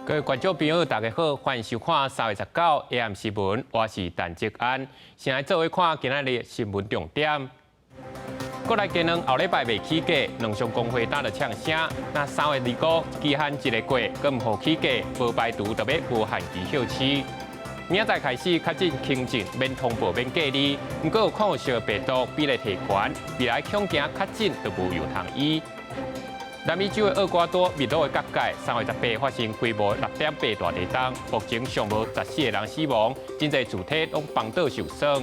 各位观众朋友，大家好，欢迎收看3月19 AM 新闻，我是陈哲安。先来做位看今日的新闻重点。国内技能后礼拜未起价，两项工会打了呛声。那3月29期限一个过，更唔好起价，无排除特别无限期休市。明仔开始确诊轻症，免通报免隔离，不过有抗性病毒比例提悬，未来恐惊确诊就无有通医。南美洲的厄瓜多秘鲁的各界3月18发生规模6.8大地震，目前尚无14个人死亡，真侪主体拢崩倒受伤。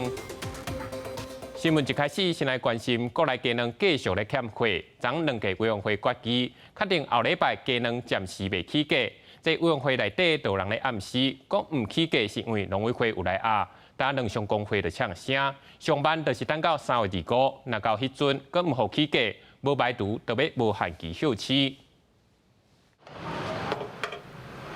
新闻一开始，先来关心国内技能继续咧欠货，昨两届委员会决议确定后礼拜技能暂时未起价。这委员会内底有人咧暗示，讲唔起价是因为农委会有来压，但两项工会就呛声，上班就是等到3月25，若到迄阵，佮唔好起价。无排除特别无限期休市。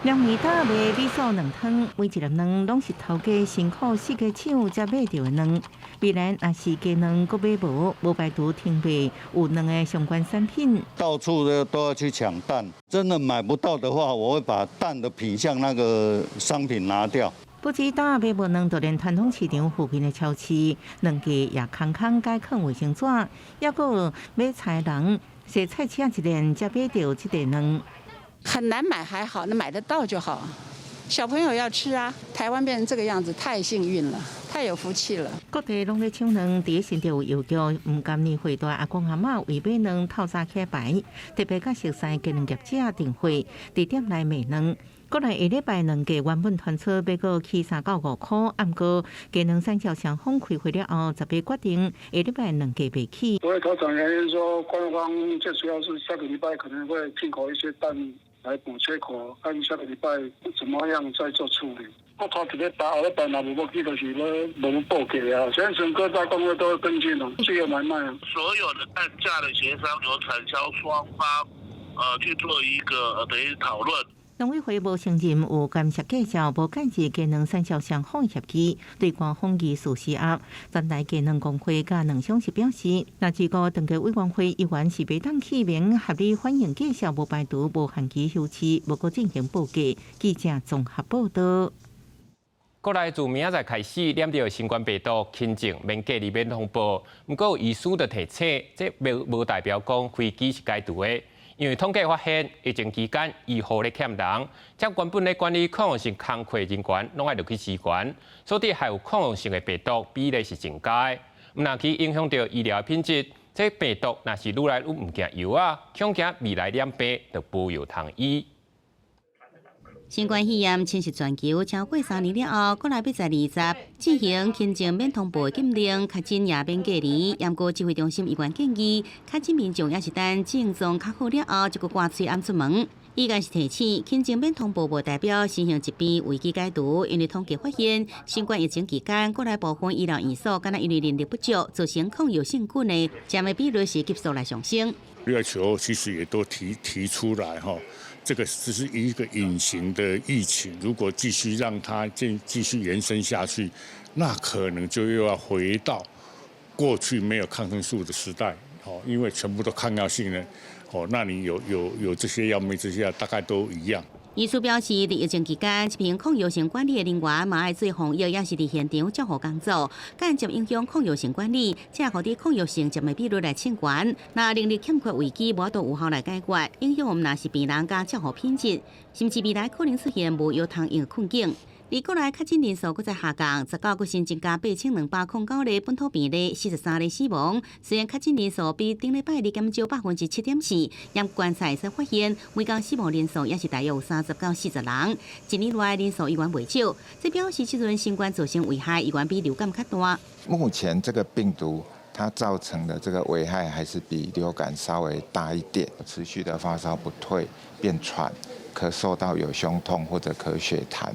两味打卖米素两汤，每一粒卵拢是头家辛苦4个厂才买到的卵。未来若是鸡卵佮买无排除停卖有卵的相关产品。到处都要去抢蛋，真的买不到的话，我会把蛋的品项那个商品拿掉。不止打买无卵，就连传统市场附近的超市，两家也空解放卫生纸，也有买菜人洗菜车一连才买到这个卵。很难买还好，那买得到就好。小朋友要吃啊！台湾变成这个样子，太幸运了，太有福气了。各地拢咧抢卵，第一线就有邮局，唔甘年岁大阿公阿嬷为买卵透早起排，特别甲熟悉技能业者订货，地点来卖卵。国内下礼拜两价原本传出要过起3到5块，按过技能产销商峰开会了后，特别决定下礼拜两价未起。所以头长原因说，官方最主要是下个礼拜可能会进口一些蛋来补缺口，看下个礼拜怎么样再做处理。我头一个打后礼拜若无起，就是无报价啊。现在整个大工会都会跟进了，自由买卖啊。所有的蛋价的协商由产销双方去做一个等于讨论。农委会无承认有干涉介绍，无解释技能产销商放协议，对官方疑事实压。全台技能工会甲两商是表示，那如果当届委员会议员是袂当起名合理反映介绍，无排除无限期休市，无过进行报价。记者综合报道。国内自明仔载开始染到新冠病毒轻症免隔离免通报，不过有医师就提醒，这无代表讲飞机是解除的。因为统计发现，疫情期间医护咧欠人，将原本咧管理抗药性工课人员拢爱落去支援，所以还有抗药性的病毒比例是增加的。若去影响到医疗品质，这病毒若是愈来愈唔惊药啊，恐惊未来染病就无药通医。新冠肺炎侵袭全球超过3年了后，国内要在20进行轻症免通报禁令，确诊也免隔离。严过指挥中心医院建议，确诊民众也是等症状较好了后，就个挂嘴暗出门。医院是提醒，轻症免通报无代表新型疾病危机解除，因为统计发现，新冠疫情期间，国内部分医疗院所敢若因为人力不足，造成抗药性菌的占的比率是急速来上升。WHO其实也都提出来哈。这个只是一个隐形的疫情，如果继续让它继续延伸下去，那可能就又要回到过去没有抗生素的时代，因为全部都抗药性的，那你有这些药没这些药，大概都一样。医师表示，伫疫情期间，一名抗药性管理的人员嘛爱做防疫，也是伫现场照护工作，间接影响抗药性管理，才互伫抗药性占的比率来清悬。那能力欠缺危机，无法度有效来解决，影响若是病人甲照护品质，甚至未来可能出现无药通用的困境。而国内确诊人数搁在下降，19个新增加8209例本土病例，43例死亡。虽然确诊人数比顶礼拜日减少7.4%，但观察所发现，每天死亡人数也是大约有30到40人。一年来人数依然未少，这表示这轮新冠造成危害依然比流感较大。目前这个病毒它造成的这个危害还是比流感稍微大一点，持续的发烧不退、变喘、咳嗽到有胸痛或者咳血痰，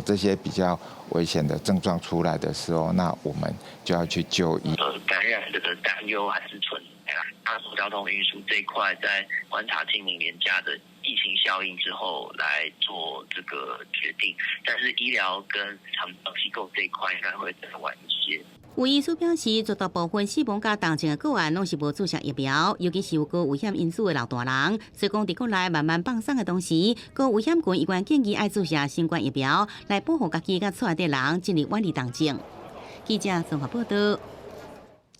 这些比较危险的症状出来的时候，那我们就要去就医。感染的担忧还是存在啦。大众交通运输这一块，在观察清明连假的疫情效应之后来做这个决定，但是医疗跟长照机构这一块应该会再晚一些。有医师表示，绝大部分死亡甲重症的个案拢是无注射疫苗，尤其是有高危险因素的老大人。所以讲，伫国内慢慢放松的同时，高危险群医院建议爱注射新冠疫苗，来保护家己甲厝内的人，尽力远离重症。记者综合报道。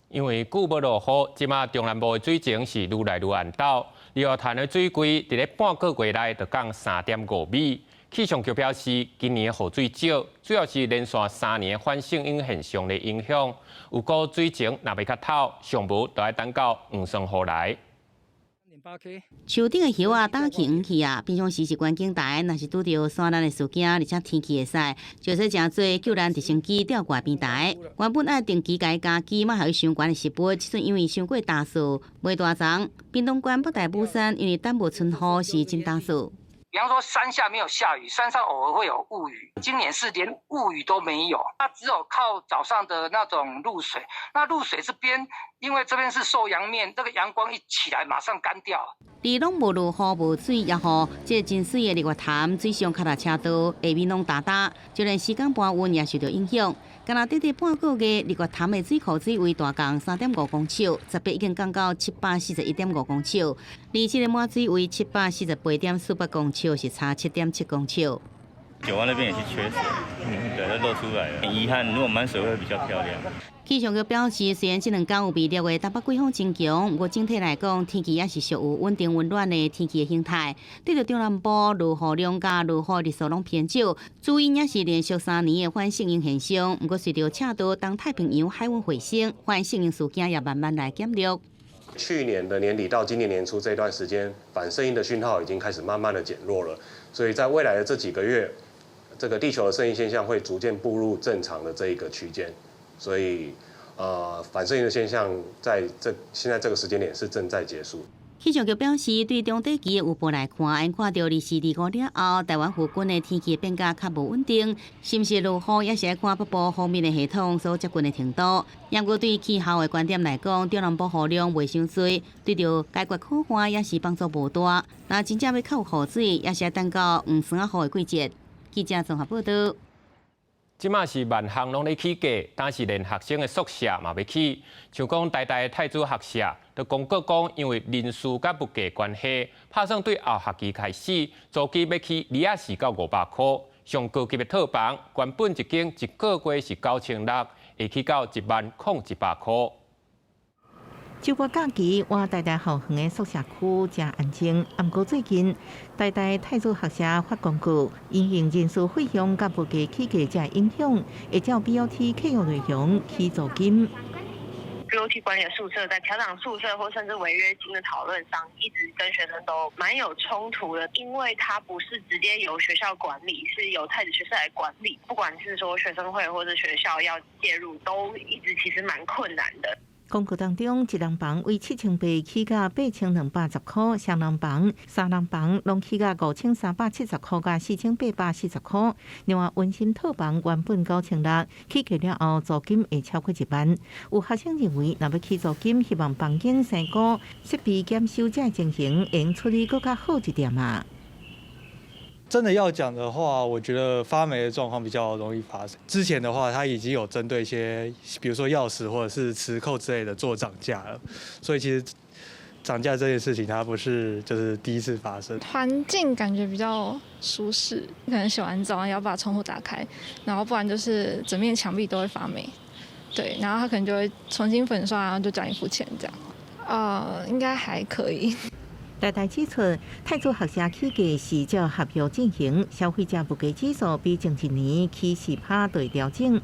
因为久无落雨，即马中南部的水情是愈来愈暗倒，离河潭的水柜伫咧半个月内就降3.5米。气象局表示，今年的雨水少，主要是连续3年反圣婴现象的影响。有个水情若要较透，上无就要等到黄霜雨来。树顶的叶啊打去黄去啊，平常时是观景台，若是拄到山难的事件，而且天气会使，就说真多救援直升机吊挂平台。原本爱定期加加机，嘛还有相关的设备，即阵因为伤过大树，袂大丛。屏东县北大武山因为等无春雨是真大树。比方说山下没有下雨，山上偶尔会有雾雨。今年是连雾雨都没有，它只有靠早上的那种露水。那露水这边，因为这边是受阳面，这个阳光一起来马上干掉。伫拢无落雨无水也好，这真水的日月潭水上脚踏车道下面拢大大，就连时间搬运也受到影响。敢若短短半个月，日月潭的水库水位大降3.5公尺，18已经降到741.5公尺，而且个满水位748.48公尺，是差7.7公尺。九湾那边也是缺水，对，都露出来了。很遗憾，如果满水会比较漂亮。气象局表示，虽然这2天有微弱的台北季风增强，不过整体来讲，天气也是属有稳定温暖的天气的形态。对着中南部落雨量甲落雨日数拢偏少，主因也是连续3年的反圣婴现象。不过随着赤道东太平洋海温回升，反圣婴事件也慢慢来减弱。去年的年底到今年年初这段时间，反圣婴的讯号已经开始慢慢的减弱了，所以在未来的这几个月，这个地球的圣婴现象会逐渐步入正常的这一个区间，所以反圣婴的现象现在这个时间点是正在结束。气象局表示，对中低期的预报来看，因看到24、25了后，台湾附近的天气变化较无稳定，甚至落雨也是要看北部方面的系统所接近的程度。不过对气候的观点来讲，中南部雨量袂伤多，对着解决苦旱也是帮助无大。若真正要较有雨水，也是要等到黄霜雨的季节。记者综合报道。即马是万项拢咧起价，但是连学生的宿舍嘛要起，像讲台大太子学舍，就公告讲，因为人数甲物价关系，打算对后学期开始，租金要起24到500块。上高级的套房，原本一间一个月是9600，会起到10100块。周末假期，我台大校园的宿舍区真安静。不过最近，台大太子学舍发公告，因应人事费用甲物价起价这影响，会照 BOT 契约内容起租金。BOT 管理的宿舍在调整宿舍或甚至违约金的讨论上，一直跟学生都蛮有冲突的，因为它不是直接由学校管理，是由太子学舍来管理。不管是说学生会或者学校要介入，都一直其实蛮困难的。公告当中，一人房为7800起到8210块，双人房、3人房拢起到5370块甲4840块。另外，温馨套房原本9600，起价了后租金会超过1万。有学生认为，若要起租金，希望房间升高、设备减少，才情形会用处理更加好一点嘛。真的要讲的话，我觉得发霉的状况比较容易发生。之前的话，它已经有针对一些，比如说钥匙或者是磁扣之类的做涨价了，所以其实涨价这件事情，它不是就是第一次发生。环境感觉比较舒适，可能洗完澡要把窗户打开，然后不然就是整面墙壁都会发霉，对，然后他可能就会重新粉刷，然后就叫你付钱这样。应该还可以。台大指出，太子学舍起价是照合约进行，消费者物价指数比前一年起4%对调整。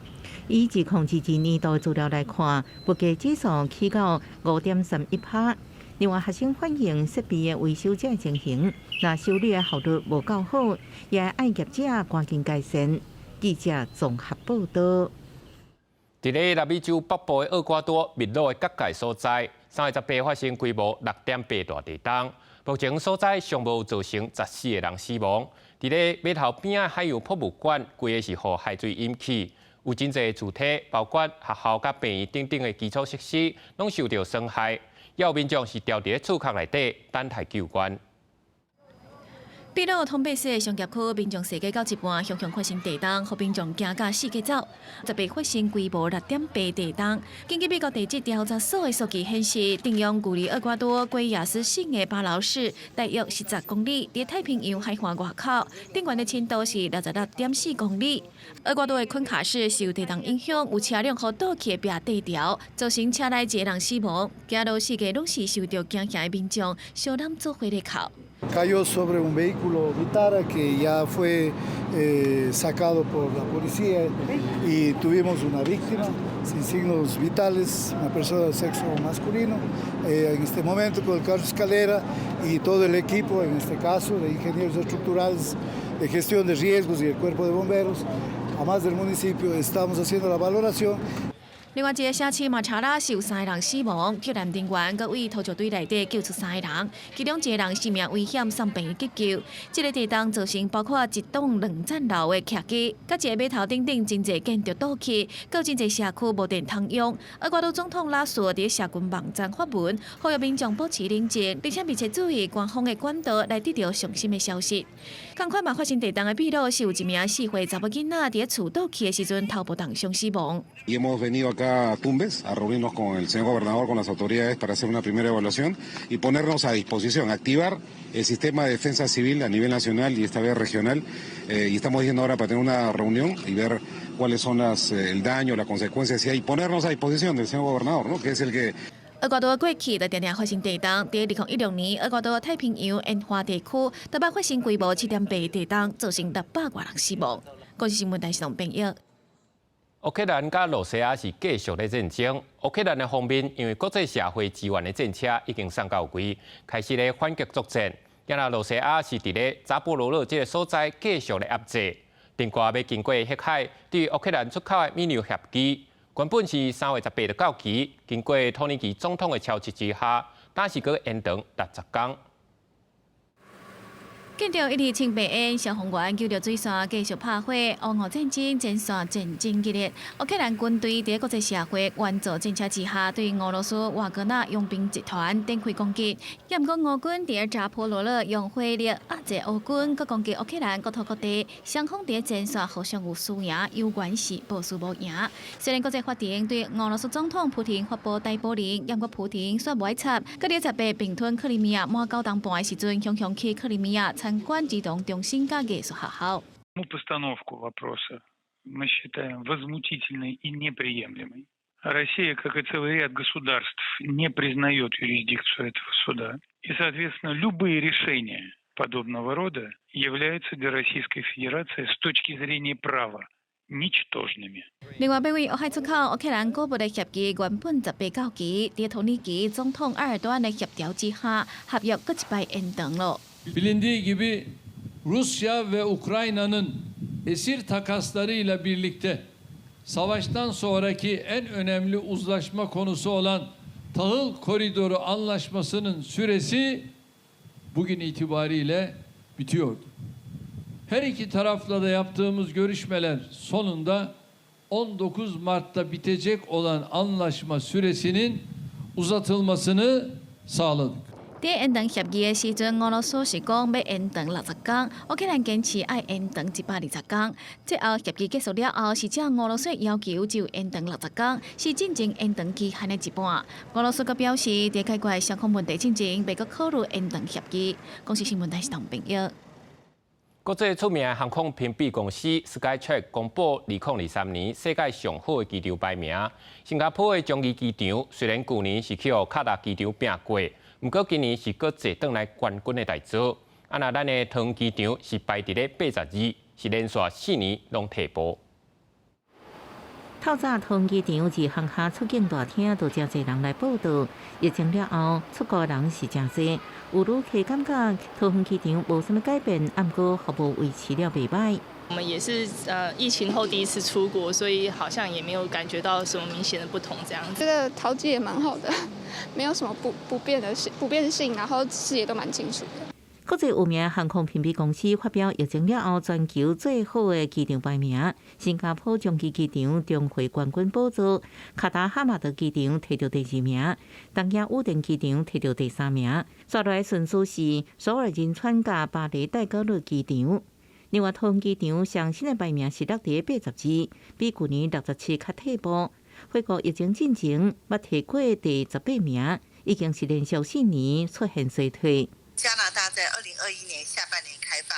以2022年度资料来看，物价指数起到5.31%。另外，学生反映设备的维修才情形，若修理的效率无够好，也爱业者赶紧改善。记者综合报道。伫咧南美洲北部的厄瓜多密鲁的各界所在，3月18发生规模6.8大地震。目前所在尚无造成14个人死亡。伫咧码头边仔海洋博物馆，规个是互海水引起，有真侪主体，包括学校甲病院等等的基础设施，拢受到损害。也有民众是掉伫咧厝壳内底等待救援。秘鲁通北市商业区民众世界到一半，向发生地震，互民众惊甲四界走。特别发生规模6.8地震。根据美国地质调查所的数据显示，顶用距离厄瓜多圭亚斯省的巴劳市大约10公里，伫太平洋海岸外口，震源的深度是66.4公里。厄瓜多的昆卡市受地震影响，有车辆和倒去的壁地条，造成车内1人死亡。行路四界拢是受到惊吓的民众，小南做回入口。Cayó sobre un vehículo Vitara que ya fue sacado por la policía y tuvimos una víctima sin signos vitales, una persona de sexo masculino. En este momento con el carro escalera y todo el equipo, en este caso de ingenieros estructurales de gestión de riesgos y el cuerpo de bomberos, a más del municipio, estamos haciendo la valoración. 另外一个社区马查拉是有3个人死亡，救援人员搁为搜救队内底救出3个人，其中1个人性命危险，送病院急救。这个地震造成包括一栋2层楼的徛基，甲一个码头顶真侪建筑倒去，搁真侪社区无电通用。厄瓜多总统拉索伫社群网站发文，呼吁民众保持冷静，并且密切注意官方的管道来得到上新的消息。同款嘛发生地震的秘鲁是有一名4岁查某囡仔伫厝倒去的时阵头部当伤死亡。Acá a Tumbes a reunirnos con el señor gobernador, con las autoridades para hacer una primera evaluación y ponernos a disposición, activar el sistema de defensa civil a nivel nacional y esta vez regional. Y estamos yendo ahora para tener una reunión y ver cuáles son el daño, las consecuencias y ponernos a disposición del señor gobernador, ¿no? Que es el que 厄瓜多过去就常常发生地震，在2016年，厄瓜多太平洋沿海地区特别发生规模7.8地震，造成600多人死亡。国际新闻台是朋友。乌克兰甲罗西亚是继续咧战争。乌克兰的方面，因为国际社会支援的战车已经送到位，开始咧反击作战。今仔罗西亚是伫咧扎波罗热这个所在继续咧压制。电话要经过黑海对乌克兰出口的米料协议，原本是3月18日到期，经过土耳其总统的敲击之下，但是佮延长60天。见到一日清白烟，消防员救着水线继续拍火，乌俄战争前线战争激烈。乌克兰军队在国际社会援助政策之下，对俄罗斯瓦格纳佣兵集团展开攻击。不过俄军在扎波罗热用火力压制乌军，佮攻击乌克兰各土各地，双方在前线互相有输赢，有关系无输无赢。虽然国际法庭对俄罗斯总统普廷发布逮捕令，不过普廷却袂插，佮伫18并吞克里米亚满9天半的时阵，向去克里米亚参观儿童中心甲艺术学校。Постановку вопроса мы считаем возмутительной и неприемлемой. Россия, как и целый ряд государств, не признает юрисдикцию этого суда. И, соответственно, любые решения подобного рода являются для Российской Федерации с точки зрения права ничтожными. 另外，为乌海出口，乌克兰果部的协议原本18到期，在土耳其总统埃尔多安的协调之下，合约搁一摆延长了。 Bilindiği gibi Rusya ve Ukrayna'nın esir takaslarıyla birlikte savaştan sonraki en önemli uzlaşma konusu olan Tahıl Koridoru Anlaşması'nın süresi bugün itibariyle bitiyordu. Her iki tarafla da yaptığımız görüşmeler sonunda 19 Mart'ta bitecek olan anlaşma süresinin uzatılmasını sağladık. 在延长协议的时阵，俄罗斯是讲要延长60天，乌克兰坚持爱延长120天。最后协议结束了后，是照俄罗斯要求就延长60天，是进前延长期限的一半。俄罗斯阁表示，在解决相关问题进前，未阁考虑延长协议。公司新闻台是同朋友。 国际出名航空评比公司 Skytrax 公布2023年世界上好的机场排名。新加坡的樟宜机场虽然去年是去卡达机场拼过，不过今年是搁坐转来冠军的大组。那咱的桃园机场是排伫咧82，是连续4年拢退步。 透早桃园机场自航厦出境大厅，就真侪人来报道。疫情了后，出国人是真侪，有旅客感觉桃园机场无什么改变，不过服务维持了袂歹。我们也是疫情后第一次出国，所以好像也没有感觉到什么明显的不同这样子。这个桃机也蛮好的，没有什么不便性，然后视野都蛮清楚的。国际有名航空评比公司发表疫情了后全球最好的机场排名，新加坡中基机场重回冠军宝座，卡达哈马德机场摕到第2名，东亚乌镇机场摕到第3名，接来顺序是首尔仁川甲巴黎戴高乐机场。另外，桃园机场上新的排名是落伫82，比去年67较退步。回顾疫情进程，捌摕过第18名，已经是连续4年出现衰退。加拿大在2021年下半年开放，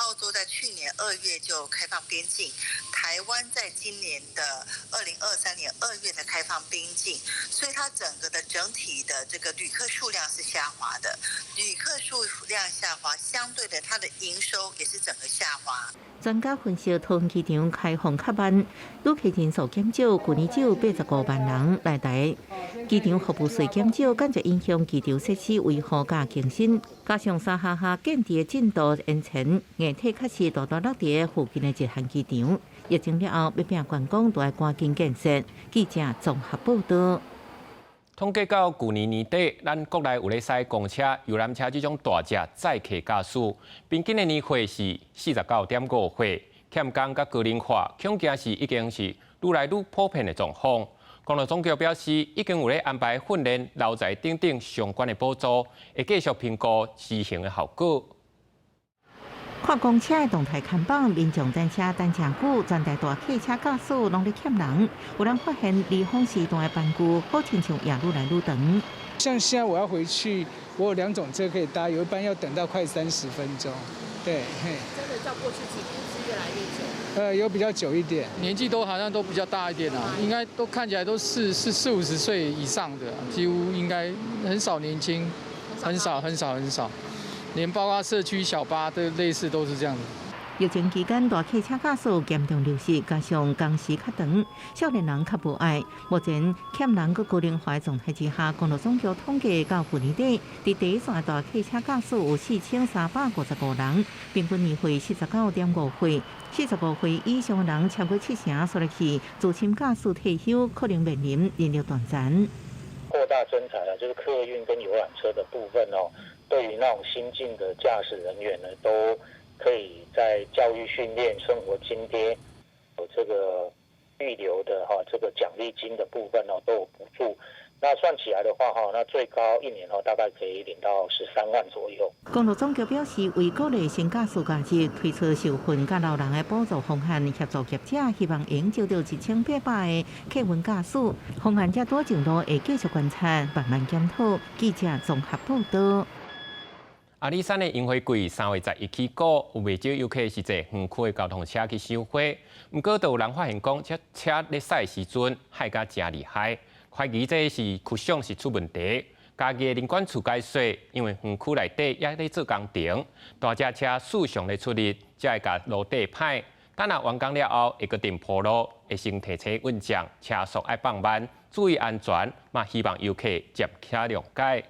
澳洲在去年2月就开放边境，台湾在今年的2023年2月才开放边境，所以它整体的这个旅客数量是下滑的，旅客数量下滑，相对的它的营收也是整个下滑。专家分析，桃园机场开放较慢，旅客人数减少，去年只有85万人来台。机场服务税减少，间接影响机场设施维护甲更新，加上三下下建地进度延前，硬体确实大大落伫附近的一项机场。疫情了后，要拼观光，就要赶紧建设。记者综合报道。统计到去年年底，咱国内有咧驶公车、游览车这种大只载客驾驶，平均的年会是49.5岁，欠工甲高龄化，恐惊是已经是愈来愈普遍的状况。公路总局表示，已经有咧安排训练、劳财等等相关的补助，会继续评估施行的效果。看公车的动态看板，民众等车等真久，全台大客车驾驶拢咧欠人。有人发现离峰时段的班距，好亲像也愈来愈长。像现在我要回去，我有2种车可以搭，有一班要等到快30分钟。对，嘿。真的照过去几年是越来越久。有比较久一点，年纪都好像都比较大一点啊，应该都看起来都是40-50岁以上的，几乎应该很少年轻，很少。连包括社区小巴的类似都是这样的。疫情期间，大客车驾驶严重流失，加上工时较长，少年人较无爱。目前欠人佮高龄化状态之下，公路总局统计到去年底，伫第一线大客车驾驶有4355人，平均年岁49.5岁。45岁以上的人超过70%，说来是自轻驾驶退休，可能面临人力断层。扩大征才啊，就是客运跟游览车的部分哦。对于那种新进的驾驶人员呢，都可以在教育训练、生活津贴、有这个预留的这个奖励金的部分哦，都有补助。那算起来的话那最高1年大概可以领到13万左右。公路总局表示，为鼓励新驾驶假日，推出受训甲老人的补助方案，协助业者，希望应招到1800个客运驾驶。方案这多程度会继续观察，慢慢检讨。记者综合报道。阿里山的樱花季3月11起过，有未少游客是坐园区的交通车去赏花。不过，就有人发现讲，这车咧驶时阵害甲真厉害，怀疑这是曲项是出问题。家己的林管处解说，因为园区内底也咧做工程，大只车时常咧出力，才会甲路底歹。等若完工了后，会个定坡路，会先提车稳降，车速爱放慢，注意安全，嘛希望游客接车谅解。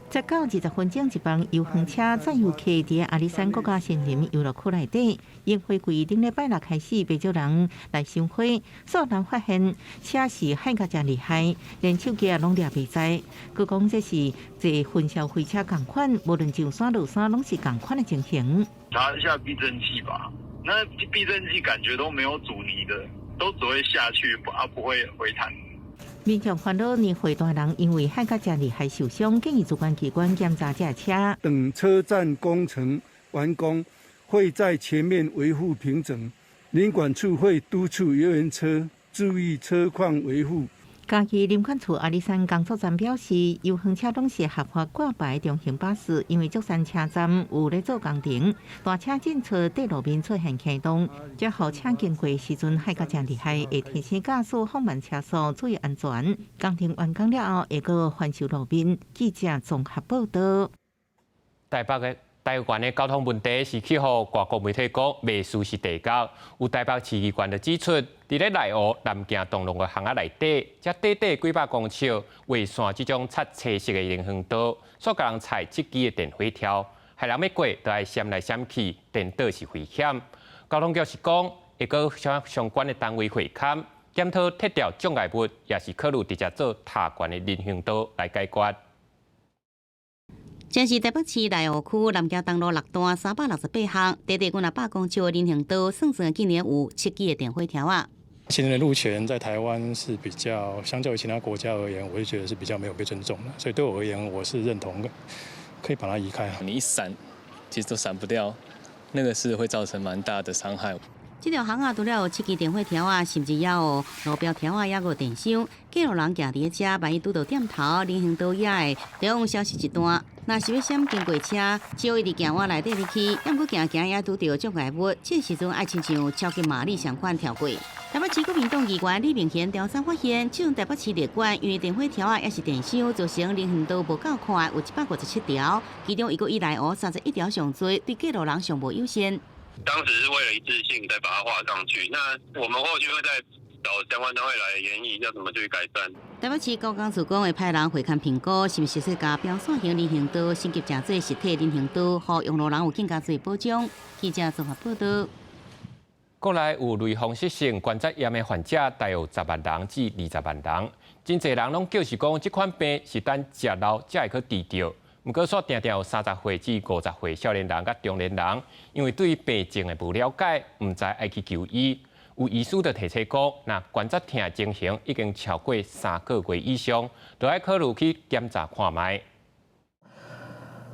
19到20分钟一班游园车载游客伫阿里山国家森林游乐区内底，樱花季顶礼拜六开始，不少人来赏花。所有人发现车是害甲真厉害，连手机拢抓袂在。佮讲这是坐分销飞车同款，无论上山落山拢是同款的情形。查一下避震器吧，那避震器感觉都没有阻尼的，都只会下去，不会回弹。民众烦恼年岁大人因为害甲真厉害受伤，建议主管机关检查这车。等车站工程完工，会在前面维护平整。林管处会督促游园车注意车况维护。嘉义林管处阿里山工作站表示，游园车拢是合法挂牌中型巴士，因为竹山车站有咧做工程，大车进出地路面出现启动，这后车经过时阵害甲真厉害，会提醒驾驶放慢车速，注意安全。工程完工了后，会个翻修路面。记者综合报道。台湾的交通问题是去互外国媒体讲未舒适地交。有台北市议员就指出，伫咧内湖南京东路的巷仔内底，才短几百公尺画线这种擦车式的人行道，所甲人踩积支的电火条，害人要过都爱闪来闪去，颠倒是危险。交通局是讲，会个相关的单位会勘检讨铁条障碍物，也是考虑直接做踏悬的人行道来解决。现时台北市内湖区南京东路6段368项，地地均罢工少的人行道，算算今年有7支的电火条啊。行人的路权在台湾是比较，相较于其他国家而言，我就觉得是比较没有被尊重的，所以对我而言，我是认同的，可以把它移开。你一闪，其实都闪不掉，那个是会造成蛮大的伤害。这条巷除了有7支电火条啊，甚至也有路标条啊，也有电箱。过路人行伫遮，万一拄到点头，人行道也会中央消失一段。若是要闪经过车，只要一直行往内底入去，要不行行也拄到障碍物，这时阵爱亲像超级马力上款跳过。台北市国民党议员李明贤调查发现，这种台北市列管因为电火条啊，也是电箱，造成人行道无够宽，有157条，其中一个以内31条上多，对过路人上无优先。当时是为了一致性再把它画上去，那我们后续会再找相关单位来研议要怎么去改善。台北市高工署讲会派人会看评估，是不是适加标线型人行道，升级真侪实体人行道，互用路人有更加侪保障。记者综合报道。国内有类风湿性关节炎的患者，大约有10万人至20万人。真侪人拢表示讲，这款病是等食老才会去治疗。不过，煞定定有30岁至50岁少年人甲中年人，因为对病症的无了解，唔知爱去求医。有医师就提醒讲，那关节痛情形已经超过3个月以上，就要考虑去检查看卖。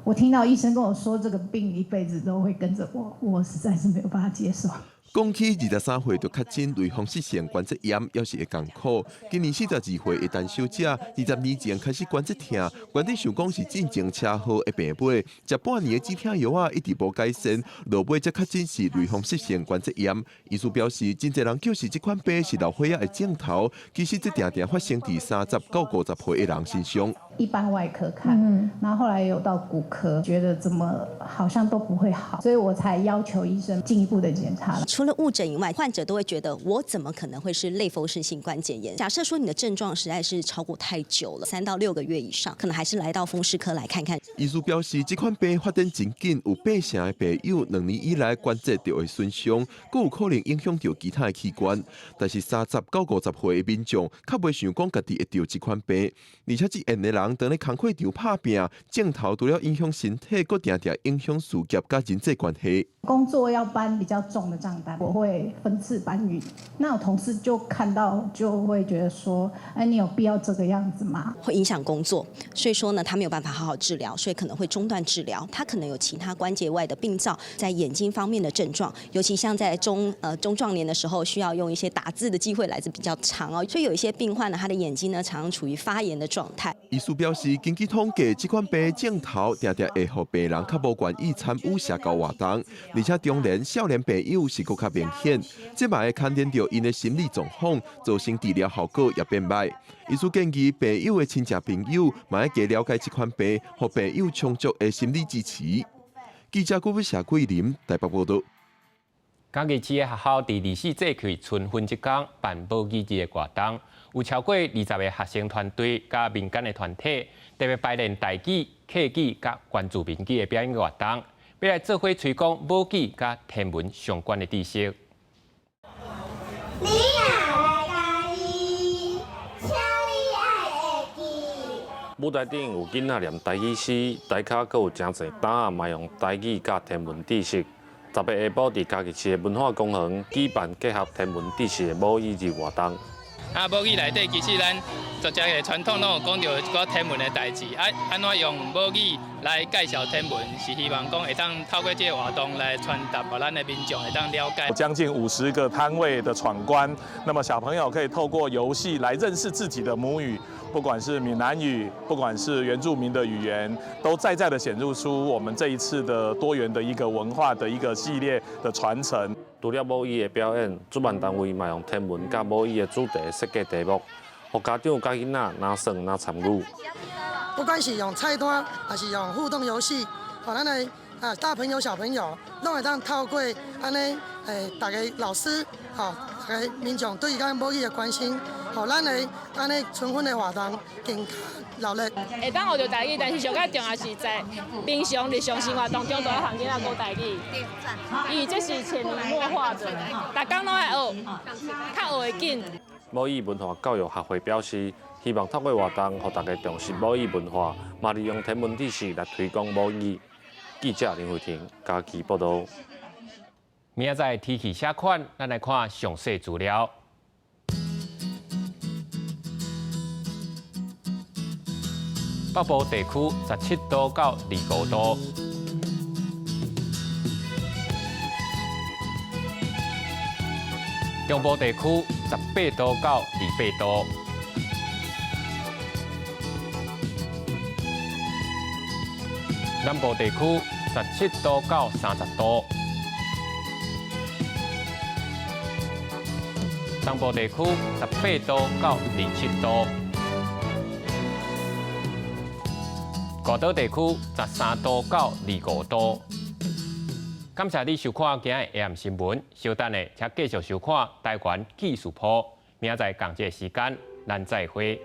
我听到医生跟我说，这个病一辈子都会跟着我，我实在是没有办法接受。讲起23岁就确诊类风湿性关节炎，也是会艰苦。今年42岁的单小姐，20年前开始关节痛，原底想讲是进前车祸的病尾，食半年的止痛药啊，一直无改善，落尾才确诊是类风湿性关节炎。医师表示，真侪人就是这款病是老岁仔的症头，其实这定定发生伫30到50岁的人身上。一般外科看，然后后来有到骨科，觉得怎么好像都不会好，所以我才要求医生进一步的检查。除了误诊以外，患者都会觉得我怎么可能会是类风湿性关节炎？假设说你的症状实在是超过太久了，3到6个月以上，可能还是来到风湿科来看看。医师表示，这款病发展真紧，有8成的病友2年以来关节就会损伤，更有可能影响到其他的器官。但是30到50岁的民众，较袂想讲家己会得这款病，而且这样的人当咧工课场拍拼，镜头除了影响身体，佫定定影响事业甲人际关系。工作要搬比较重的账单，我会分次搬运。那有同事就看到，就会觉得说：“哎，你有必要这个样子吗？”会影响工作，所以说呢，他没有办法好好治疗，所以可能会中断治疗。他可能有其他关节外的病灶，在眼睛方面的症状，尤其像在中壮年的时候，需要用一些打字的机会来自比较长哦。所以有一些病患呢，他的眼睛呢常常处于发炎的状态。医师表示，根据统计，这款病镜头定定会让病人较无愿意参与社交活动。而且中年、少年朋友是更较明显，这嘛会牵连到因的心理状况，造成治疗效果也变歹。医师建议朋友的亲戚朋友嘛要加了解这款病，让朋友充足的心理支持。记者顾谢桂林台北报道。嘉义市的学校第24届期春分节天办母语日的活动，有超过20个学生团队甲民间的团体，特别排练台语、客语甲原住民语的表演活动。要来做伙推广母语甲天文相关的知识。舞台顶有囡仔念台语诗，台下阁有真侪档嘛用台语甲天文知识。10月下晡伫嘉义市的文化公园举办结合天文知识的母语日活动。母语内底其实咱作者的传统拢有讲到一寡天文的代志，安怎用母语来介绍天文，是希望讲会当透过这个活动来传达，把咱的民众会当了解。将近50个摊位的闯关，那么小朋友可以透过游戏来认识自己的母语，不管是闽南语，不管是原住民的语言，都在的显露出我们这一次的多元的一个文化的一个系列的传承。除了母语的表演，主办单位嘛用天文甲母语的主题设计题目，让家长甲囡仔哪算哪参与。不管是用菜单，还是用互动游戏，咱的大朋友小朋友，拢会当透过安尼大家老师，大家民众对咱母语的关心，咱的安尼春分的活动更加热烈。会当学着台语，但是上较重要是在平常日常生活当中，都要学囡仔讲台语。因为这是潜移默化的，逐工拢爱学，较学会紧。母语文化教育学会表示，希望透过活动，让大家重视母语文化，嘛利用天文知识来推广母语。记者林慧婷家己报道。明仔载天气写款，咱来看详细资料。北部地区17度到25度，中部地区18度到28度，南部地区17度到30度，东部地区18度到27度。高岛地区13度到25度。感谢你收看今日 AM 新闻，稍等的请继续收看台湾技术铺。明仔载同一个时间，咱再会。